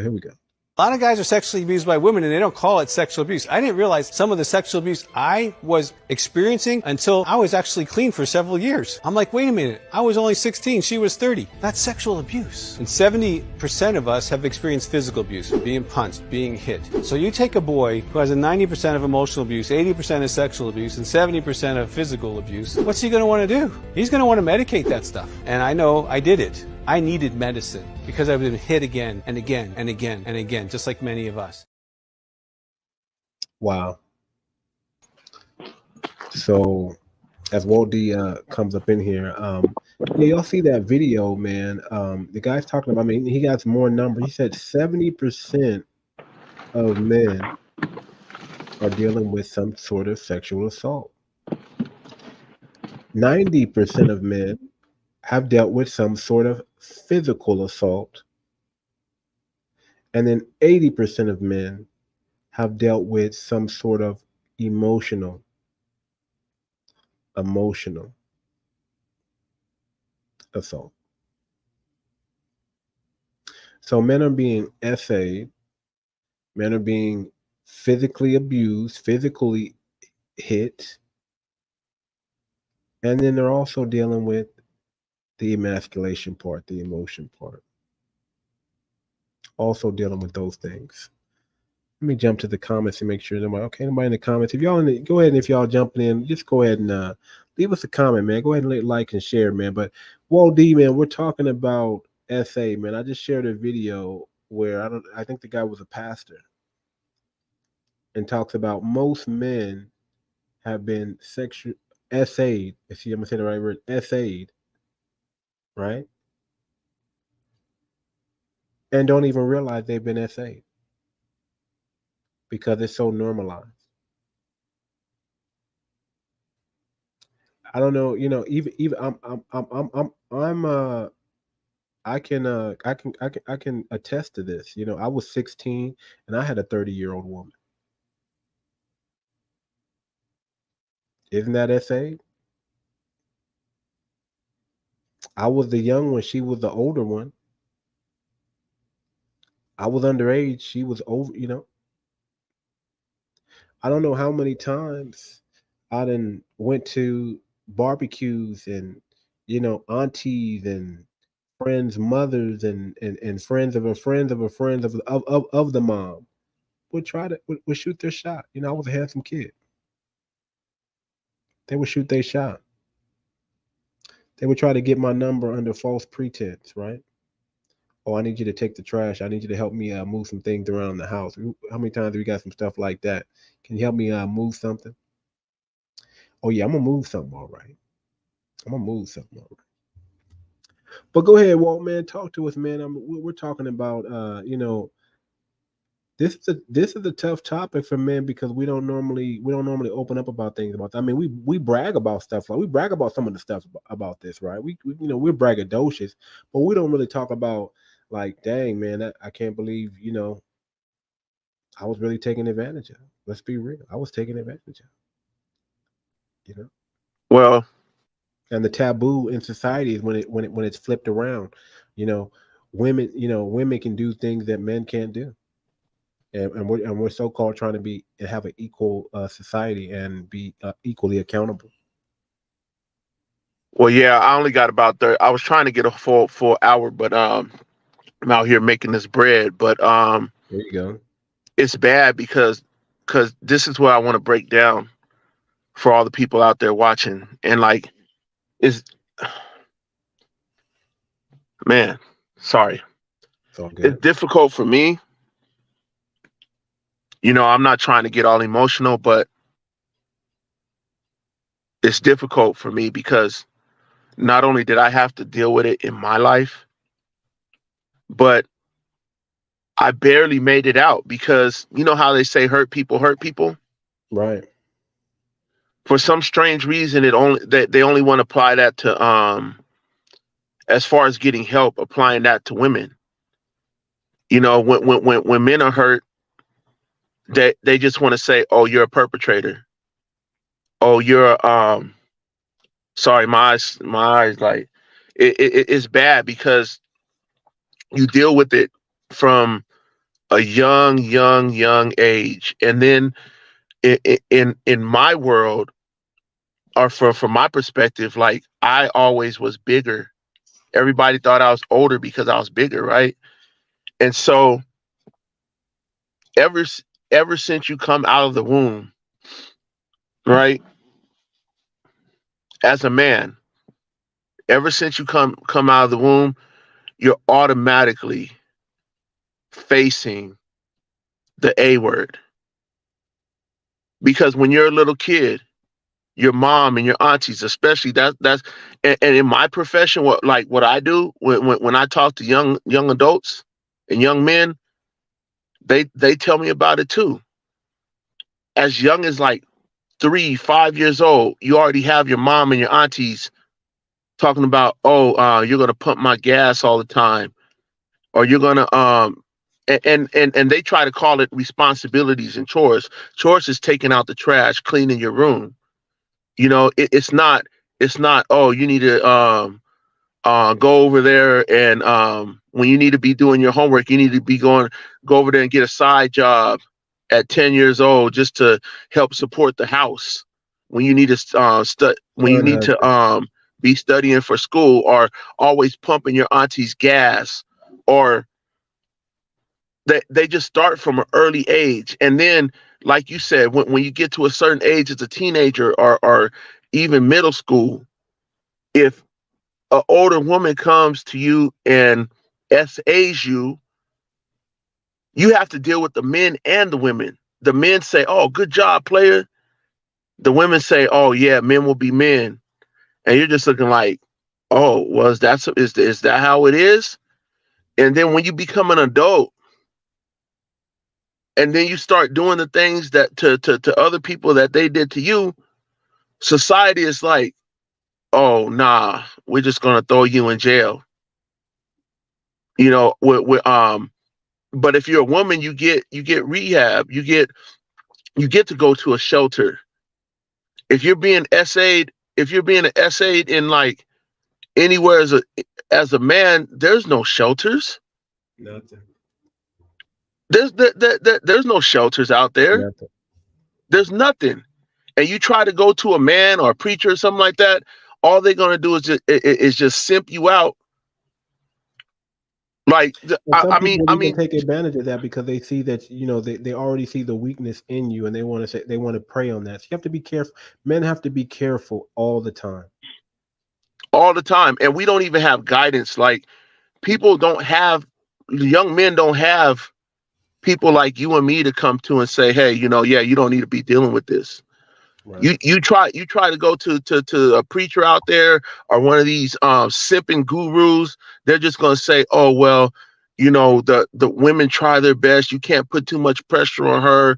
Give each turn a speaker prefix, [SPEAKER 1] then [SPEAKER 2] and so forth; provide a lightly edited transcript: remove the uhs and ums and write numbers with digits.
[SPEAKER 1] Here we go.
[SPEAKER 2] A lot of guys are sexually abused by women and they don't call it sexual abuse. I didn't realize some of the sexual abuse I was experiencing until I was actually clean for several years. I'm like, wait a minute, I was only 16, she was 30. That's sexual abuse. And 70% of us have experienced physical abuse, being punched, being hit. So you take a boy who has a 90% of emotional abuse, 80% of sexual abuse, and 70% of physical abuse. What's he going to want to do? He's going to want to medicate that stuff. And I know I did it. I needed medicine because I've been hit again and again and again and again, just like many of us.
[SPEAKER 1] Wow. So as Walt D comes up in here, yeah, y'all see that video, man. The guy's talking about, I mean, he got more numbers. He said 70% of men are dealing with some sort of sexual assault. 90% of men have dealt with some sort of physical assault. And then 80% of men have dealt with some sort of emotional assault. So men are being essayed, men are being physically abused, physically hit, and then they're also dealing with the emasculation part, the emotion part. Also dealing with those things. Let me jump to the comments and make sure nobody, okay, nobody in the comments. If y'all go ahead, and if y'all jumping in, just go ahead and leave us a comment, man. Go ahead and like and share, man. But Walt D, man, we're talking about SA, man. I just shared a video where I think the guy was a pastor and talks about most men have been sexual SA'd. See, I'm gonna say the right word, SA'd, right? And don't even realize they've been SA'd because it's so normalized. I don't know, you know, even I can attest to this. You know, I was 16 and I had a 30-year-old woman. Isn't that SA? I was the young one, she was the older one. I was underage, she was over, you know. I don't know how many times I done went to barbecues and, you know, aunties and friends' mothers and friends of a friend of a friend of the mom would try to would shoot their shot. You know, I was a handsome kid. They would shoot their shot. They would try to get my number under false pretense, right? Oh, I need you to take the trash. I need you to help me move some things around the house. How many times have we got some stuff like that? Can you help me move something? Oh yeah, I'm gonna move something, all right. I'm gonna move something, all right. But go ahead, Walt, man. Talk to us, man. We're talking about you know, this is a tough topic for men because we don't normally open up about things about that. I mean, we brag about stuff, like we brag about some of the stuff about this, right? We you know, we're braggadocious, but we don't really talk about, like, dang, man, I can't believe, you know, I was really taken advantage of. Let's be real. I was taken advantage of. You know?
[SPEAKER 3] Well,
[SPEAKER 1] and the taboo in society is when it's flipped around. You know, women can do things that men can't do. And we're so-called trying to be and have an equal society and be equally accountable.
[SPEAKER 3] Well, yeah, I only got about 30. I was trying to get a full hour, but I'm out here making this bread. But
[SPEAKER 1] there you go.
[SPEAKER 3] It's bad because this is what I want to break down for all the people out there watching. And like, is man, sorry,
[SPEAKER 1] it's all good.
[SPEAKER 3] It's difficult for me. You know, I'm not trying to get all emotional, but it's difficult for me because not only did I have to deal with it in my life, but I barely made it out because you know how they say hurt people hurt people?
[SPEAKER 1] Right.
[SPEAKER 3] For some strange reason, they only want to apply that to as far as getting help, applying that to women. You know, when men are hurt, they just want to say, "Oh, you're a perpetrator. Oh, you're sorry, my eyes like it's bad because you deal with it from a young age. And then in my world, or from my perspective, like I always was bigger. Everybody thought I was older because I was bigger, right? And so ever ever since you come out of the womb, right, as a man, ever since you come out of the womb, you're automatically facing the A word. Because when you're a little kid, your mom and your aunties, especially that's and in my profession, what I do when I talk to young adults and young men, they tell me about it too. As young as like 3, 5 years old, you already have your mom and your aunties talking about, oh, you're gonna pump my gas all the time, or you're gonna and they try to call it responsibilities and chores. Chores is taking out the trash, cleaning your room. You know, it's not, oh, you need to go over there and when you need to be doing your homework, you need to be go over there and get a side job at 10 years old just to help support the house. When you need to be studying for school, or always pumping your auntie's gas, or they just start from an early age. And then, like you said, when you get to a certain age as a teenager, or even middle school, if an older woman comes to you and essays you, you have to deal with the men and the women. The men say, oh, good job, player. The women say, oh, yeah, men will be men. And you're just looking like, oh, well, is that how it is? And then when you become an adult, and then you start doing the things that to other people that they did to you, society is like, oh, nah, we're just gonna throw you in jail. You know, but if you're a woman, you get rehab, you get to go to a shelter. If you're being essayed in like anywhere as a man, there's no shelters.
[SPEAKER 1] Nothing.
[SPEAKER 3] There's no shelters out there.
[SPEAKER 1] Nothing.
[SPEAKER 3] There's nothing. And you try to go to a man or a preacher or something like that, all they're gonna do is just simp you out. Like, I mean,
[SPEAKER 1] take advantage of that because they see that, you know, they already see the weakness in you, and they want to prey on that. So you have to be careful. Men have to be careful all the time.
[SPEAKER 3] All the time. And we don't even have guidance. Like, young men don't have people like you and me to come to and say, hey, you know, yeah, you don't need to be dealing with this. Right. You try to go to a preacher out there, or one of these simping gurus. They're just going to say, oh, well, you know, the women try their best. You can't put too much pressure on her.